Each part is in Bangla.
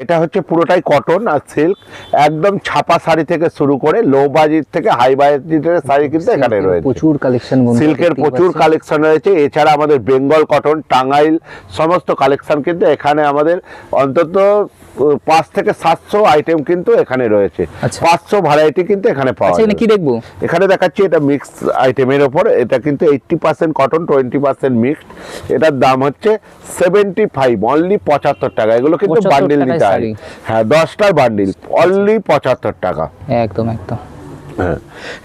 এটা হচ্ছে পুরোটাই কটন আর সিল্ক, একদম ছাপা শাড়ি থেকে শুরু করে লো বাজেট থেকে হাই বাজেটের শাড়ি কিন্তু এখানে রয়েছে। প্রচুর কালেকশন, সিল্কের প্রচুর কালেকশন রয়েছে। এছাড়া আমাদের বেঙ্গল কটন, টাঙ্গাইল সমস্ত কালেকশন কিন্তু এখানে আমাদের অন্তত 5 থেকে 700 আইটেম কিন্তু এখানে রয়েছে। 500 ভ্যারাইটি কিন্তু এখানে পাওয়া যায়। কি দেখবো এখানে দেখাচ্ছি এটা মিক্স আইটেমের ওপর, এটা কিন্তু 80% কটন 20% মিক্সড। এটার দাম হচ্ছে 75, অনলি 75 টাকা। এগুলো কিন্তু বান্ডিল নিতে হয়, হ্যাঁ 10টার বান্ডিল, অনলি 75 টাকা। একদম একদম। হ্যাঁ,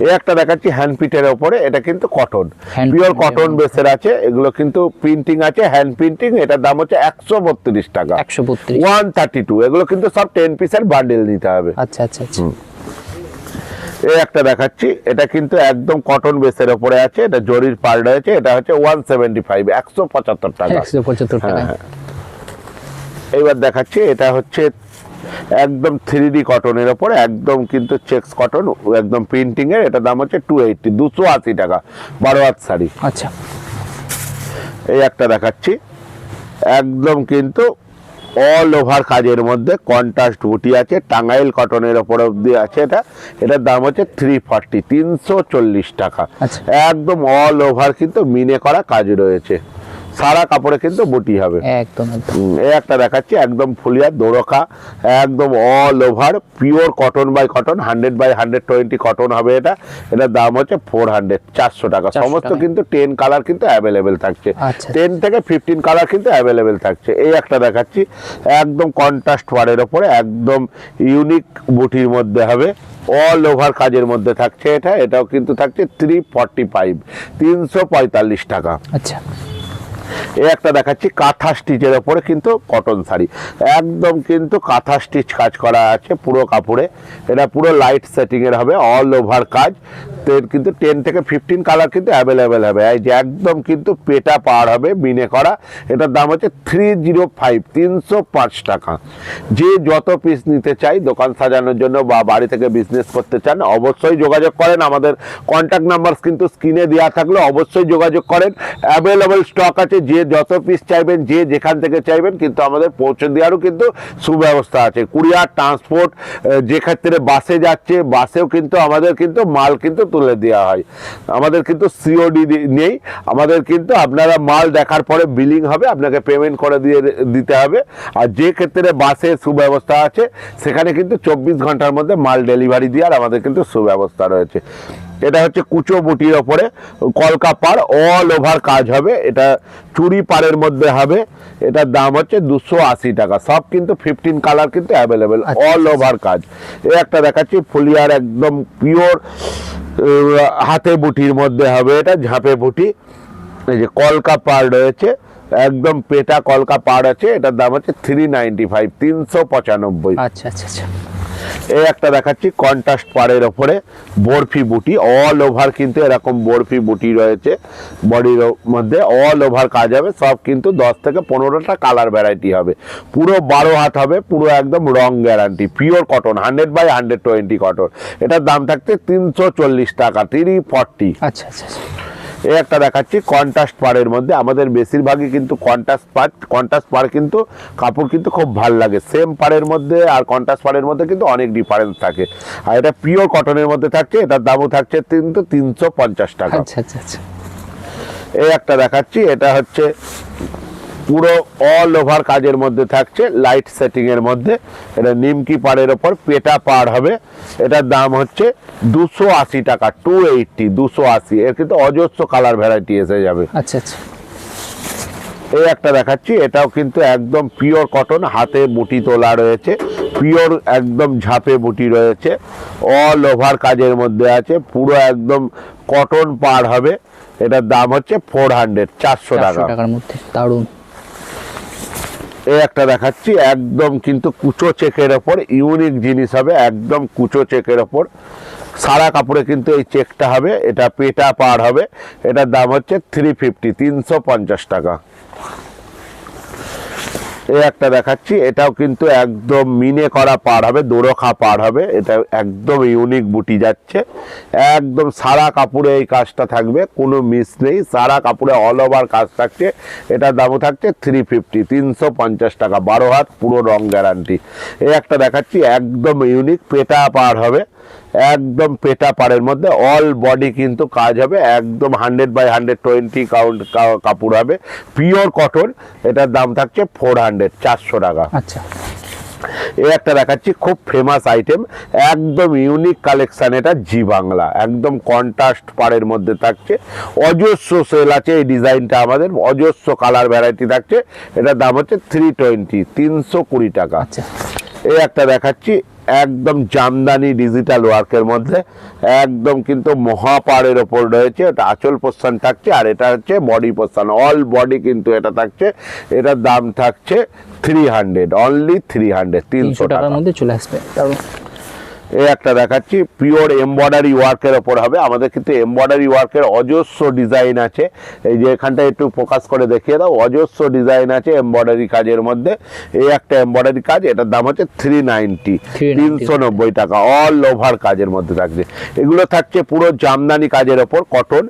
এই একটা দেখাচ্ছি হ্যান্ড প্রিন্টের উপরে, এটা কিন্তু কটন, পিওর কটন বেসের আছে। এগুলো কিন্তু প্রিন্টিং আছে, হ্যান্ড প্রিন্টিং। এটার দাম হচ্ছে 132 টাকা, 132। এগুলো কিন্তু সব 10 পিসের বান্ডিল নিতে হবে। আচ্ছা আচ্ছা আচ্ছা। এই একটা দেখাচ্ছি, এটা কিন্তু একদম কটন বেসের উপরে আছে, এটা জরির পার রয়েছে। এটা হচ্ছে 175, 175 টাকা, 175 টাকা। এইবার দেখাচ্ছি এটা হচ্ছে একদম 3D কটনের উপরে, একদম কিন্তু চেক্স কটন, একদম প্রিন্টিং এর। এটা দাম হচ্ছে 280, 280 টাকা, 12 হাত শাড়ি। আচ্ছা, এই একটা দেখাচ্ছি, একদম কিন্তু অল ওভার কাজের মধ্যে কন্ট্রাস্ট বুটি আছে, টাঙ্গাইল কটনের ওপর অব্দি আছে। এটার দাম হচ্ছে 340, 340 টাকা। একদম অল ওভার কিন্তু মিনে করা কাজ রয়েছে, সারা কাপড়ে কিন্তু বুটি হবে একদম একদম। এই একটা দেখাচ্ছি একদম ফুলিয়া দোরকা, একদম all over pure cotton by cotton, 100/120 cotton হবে। এটার দাম হচ্ছে 400, 400 টাকা। সমস্ত কিন্তু 10 কালার কিন্তু অ্যাভেলেবেল থাকছে, 10 থেকে 15 কালার কিন্তু অ্যাভেলেবেল থাকছে। এই একটা দেখাচ্ছি একদম কন্ট্রাস্ট ওয়ারের ওপরে, একদম ইউনিক বুটির মধ্যে হবে, অল ওভার কাজের মধ্যে থাকছে। এটাও কিন্তু থাকছে 345, 345 টাকা। আচ্ছা, এই একটা দেখাচ্ছি কাঁথা স্টিচের ওপরে কিন্তু কটন শাড়ি, একদম কিন্তু কাঁথা স্টিচ কাজ করা আছে পুরো কাপড়ে। এটা পুরো লাইট সেটিং এর হবে, অল ওভার কাজ। কিন্তু 10 থেকে 15 কালার কিন্তু অ্যাভেলেবেল হবে। এই যে একদম কিন্তু পেটা পার হবে মিনে করা। এটার দাম হচ্ছে 305, 305 টাকা। যে যত পিস নিতে চাই দোকান সাজানোর জন্য বা বাড়ি থেকে বিজনেস করতে চান অবশ্যই যোগাযোগ করেন। আমাদের কন্ট্যাক্ট নাম্বার কিন্তু স্ক্রিনে দেওয়া থাকলে অবশ্যই যোগাযোগ করেন। অ্যাভেলেবেল স্টক আছে, যে যত পিস চাইবেন, যে যেখান থেকে চাইবেন কিন্তু আমাদের পৌঁছে দেওয়ারও কিন্তু সুব্যবস্থা আছে। কুরিয়ার, ট্রান্সপোর্ট, যে ক্ষেত্রে বাসে যাচ্ছে বাসেও কিন্তু আমাদের কিন্তু মাল কিন্তু তুলে দেওয়া হয়। আমাদের কিন্তু সিওডি নেই, আমাদের কিন্তু আপনারা মাল দেখার পরে বিলিং হবে, আপনাকে পেমেন্ট করে দিতে হবে। আর যে ক্ষেত্রে বাসে সুব্যবস্থা আছে সেখানে কিন্তু 24 ঘন্টার মধ্যে মাল ডেলিভারি দেওয়ার আমাদের কিন্তু সুব্যবস্থা রয়েছে। এটা হচ্ছে কুচো বুটির ওপরে কলকা পার, অল ওভার কাজ হবে। এটা চুড়ি পাড়ের মধ্যে হবে। এটার দাম হচ্ছে 280 টাকা। সব কিন্তু 15 কালার কিন্তু অ্যাভেলেবেল, অল ওভার কাজ। এই একটা দেখাচ্ছি ফুলিয়ার একদম পিওর হাতে বুটির মধ্যে হবে, এটা ঝাঁপে বুটি। এই যে কলকা পাড় রয়েছে, একদম পেটা কলকা পাড় আছে। এটার দাম হচ্ছে 395, 395। আচ্ছা আচ্ছা আচ্ছা। এই একটা দেখাচ্ছি কন্ট্রাস্ট পাড়ের ওপরে বরফি বুটি, অল ওভার কিন্তু এরকম বরফি বুটি রয়েছে বডির মধ্যে, অল ওভার কাজ হবে। সব কিন্তু 10 থেকে 15টা কালার ভ্যারাইটি হবে, পুরো 12 হাত হবে, পুরো একদম রং গ্যারান্টি, পিওর কটন, 100/120 কটন। এটার দাম থাকছে 340 টাকা, 340। আচ্ছা আচ্ছা। এই একটা দেখাচ্ছি কন্ট্রাস্ট পাড়ের মধ্যে। আমাদের বেশিরভাগই কিন্তু কন্ট্রাস্ট পাড় কিন্তু কাপড় কিন্তু খুব ভালো লাগে। সেম পাড়ের মধ্যে আর কন্ট্রাস্ট পাড়ের মধ্যে কিন্তু অনেক ডিফারেন্স থাকে। আর এটা পিওর কটনের মধ্যে থাকছে, এটার দামও থাকছে কিন্তু 350 টাকা। আচ্ছা আচ্ছা আচ্ছা। এই একটা দেখাচ্ছি, এটা হচ্ছে পুরো অল ওভার কাজের মধ্যে থাকছে, লাইট সেটিং এর মধ্যে। এটা নিমকি পাড়ের ওপর পেটা পাড় হবে। এটার দাম হচ্ছে 280 টাকা, 280, 280। এর কিন্তু অজস্র কালার ভ্যারাইটি এসে যাবে। আচ্ছা আচ্ছা। এই একটা দেখাচ্ছি, এটাও কিন্তু একদম পিওর কটন, হাতে বুটি তোলা রয়েছে, পিওর একদম ঝাঁপে বুটি রয়েছে, অল ওভার কাজের মধ্যে আছে, পুরো একদম কটন পাড় হবে। এটার দাম হচ্ছে 400, 400 টাকার মধ্যে। দারুণ। এই একটা দেখাচ্ছি একদম কিন্তু কুচো চেকের ওপর, ইউনিক জিনিস হবে, একদম কুচো চেকের ওপর সারা কাপড়ে কিন্তু এই চেকটা হবে। এটা পেটা পাড় হবে। এটার দাম হচ্ছে 350, 350 টাকা। এই একটা দেখাচ্ছি, এটাও কিন্তু একদম মিনে করা পার হবে, দোরখা পার হবে, এটা একদম ইউনিক বুটি যাচ্ছে, একদম সারা কাপড়ে এই কাজটা থাকবে, কোনো মিস নেই, সারা কাপড়ে অল ওভার কাজ থাকছে। এটার দামও থাকছে 350, 350 টাকা, 12 হাত পুরো রং গ্যারান্টি। এই একটা দেখাচ্ছি একদম ইউনিক, পেটা পার হবে, একদম পেটা পাড়ের মধ্যে অল বডি কিন্তু কাজ হবে, একদম 100/120 কাউন্ট কাপড় হবে, পিওর কটন। এটার দাম থাকছে 400 টাকা। আচ্ছা, এই একটা দেখাচ্ছি খুব ফেমাস আইটেম, একদম ইউনিক কালেকশন, এটা জি বাংলা, একদম কন্ট্রাস্ট পাড়ের মধ্যে থাকছে, অজস্র সেল আছে এই ডিজাইনটা, আমাদের অজস্র কালার ভ্যারাইটি থাকছে। এটার দাম হচ্ছে 320 টাকা। আচ্ছা, এই একটা দেখাচ্ছি একদম জামদানি ডিজিটাল ওয়ার্কের মধ্যে, একদম কিন্তু মহাপাড়ের ওপর রয়েছে, এটা আঁচল পোর্শন থাকছে, আর এটা হচ্ছে বডি পোর্শন, অল বডি কিন্তু এটা থাকছে। এটার দাম থাকছে 300, অনলি 300, 300 টাকার টাকা। মধ্যে চলে আসবে। দারুণ। এই একটা দেখাচ্ছি পিওর এমবর্ডারি ওয়ার্কের ওপর হবে, আমাদের কিন্তু এমবর্ডারি ওয়ার্কের অজস্র ডিজাইন আছে। এই যে এখানটা একটু ফোকাস করে দেখিয়ে দাও, অজস্র ডিজাইন আছে এমবর্ডারি কাজের মধ্যে। এই একটা এমবর্ডারি কাজ, এটার দাম হচ্ছে 390, 390 টাকা, অল ওভার কাজের মধ্যে থাকছে। এগুলো থাকছে পুরো জামদানি কাজের ওপর, কটন,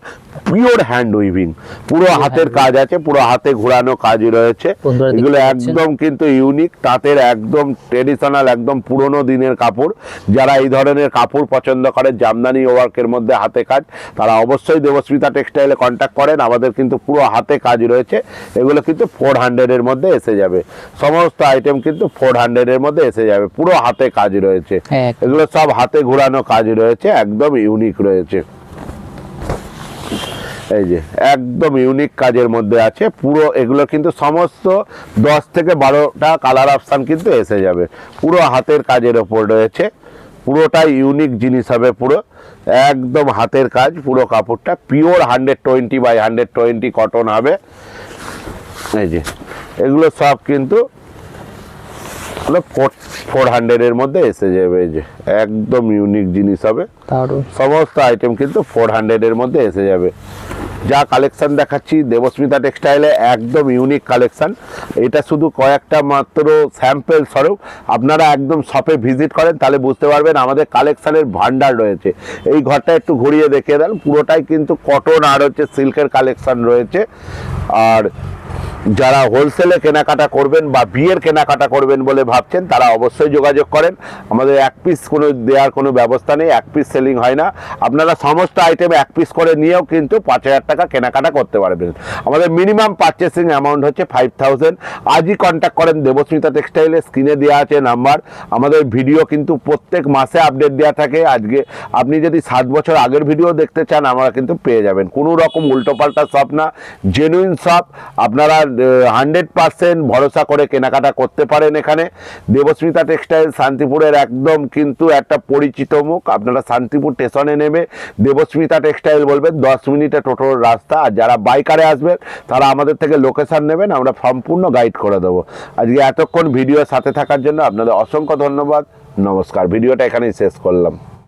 পিওর হ্যান্ড উইভিং, পুরো হাতের কাজ আছে, পুরো হাতে ঘোরানো কাজ রয়েছে। বন্ধুরা দেখতে এগুলো পাচ্ছেন। একদম কিন্তু ইউনিক, তাঁতের একদম ট্রেডিশনাল, একদম পুরোনো দিনের কাপড়। যারা এই ধরনের কাপড় পছন্দ করে জামদানি ওয়ার্কের মধ্যে হাতে কাজ, তারা অবশ্যই দেবস্মিতা টেক্সটাইলে কন্ট্যাক্ট করেন, আমাদের কিন্তু পুরো হাতে কাজ রয়েছে। এগুলো কিন্তু 400 এর মধ্যে এসে যাবে, সমস্ত আইটেম কিন্তু 400 এর মধ্যে এসে যাবে, পুরো হাতে কাজ রয়েছে। হ্যাঁ। এগুলো সব হাতে ঘোরানো কাজ রয়েছে, একদম ইউনিক রয়েছে। এই যে একদম ইউনিক কাজের মধ্যে আছে পুরো, এগুলো কিন্তু সমস্ত 10 থেকে 12টা কালার অপশান কিন্তু এসে যাবে, পুরো হাতের কাজের ওপর রয়েছে, পুরোটাই ইউনিক জিনিস হবে, পুরো একদম হাতের কাজ, পুরো কাপড়টা পিওর 120/120 কটন হবে। এই যে এগুলো সব কিন্তু 400 এর মধ্যে এসে যাবে। এই যে একদম ইউনিক জিনিস হবে, দারুণ। সমস্ত আইটেম কিন্তু 400 এর মধ্যে এসে যাবে। যা কালেকশন দেখাচ্ছি দেবস্মিতা টেক্সটাইলে একদম ইউনিক কালেকশন, এটা শুধু কয়েকটা মাত্র স্যাম্পল স্বরূপ। আপনারা একদম শপে ভিজিট করেন, তাহলে বুঝতে পারবেন আমাদের কালেকশনের ভান্ডার রয়েছে। এই ঘরটা একটু ঘুরিয়ে দেখিয়ে দেন, পুরোটাই কিন্তু কটন আর হচ্ছে সিল্কের কালেকশন রয়েছে। আর যারা হোলসেলে কেনাকাটা করবেন বা বিয়ের কেনাকাটা করবেন বলে ভাবছেন, তারা অবশ্যই যোগাযোগ করেন। আমাদের এক পিস কোনো দেওয়ার কোনো ব্যবস্থা নেই, এক পিস সেলিং হয় না। আপনারা সমস্ত আইটেম এক পিস করে নিয়েও কিন্তু 5000 টাকা কেনাকাটা করতে পারবেন। আমাদের মিনিমাম পারচেসিং অ্যামাউন্ট হচ্ছে 5000। আজই কন্ট্যাক্ট করেন দেবস্মিতা টেক্সটাইলে, স্ক্রিনে দেওয়া আছে নাম্বার। আমাদের ভিডিও কিন্তু প্রত্যেক মাসে আপডেট দেওয়া থাকে। আজকে আপনি যদি 7 বছর আগের ভিডিও দেখতে চান, আমরা কিন্তু পেয়ে যাবেন। কোনো রকম উল্টোপাল্টা শপ না, জেনুইন শপ। আপনারা 100% ভরসা করে কেনাকাটা করতে পারেন। এখানে দেবস্মিতা টেক্সটাইল শান্তিপুরের একদম কিন্তু একটা পরিচিত মুখ। আপনারা শান্তিপুর স্টেশনে নেমে দেবস্মিতা টেক্সটাইল বলবেন, 10 মিনিটে টোটোর রাস্তা। আর যারা বাইকারে আসবেন, তারা আমাদের থেকে লোকেশন নেবেন, আমরা সম্পূর্ণ গাইড করে দেবো। আজকে এতক্ষণ ভিডিওর সাথে থাকার জন্য আপনাদের অসংখ্য ধন্যবাদ। নমস্কার, ভিডিওটা এখানেই শেষ করলাম।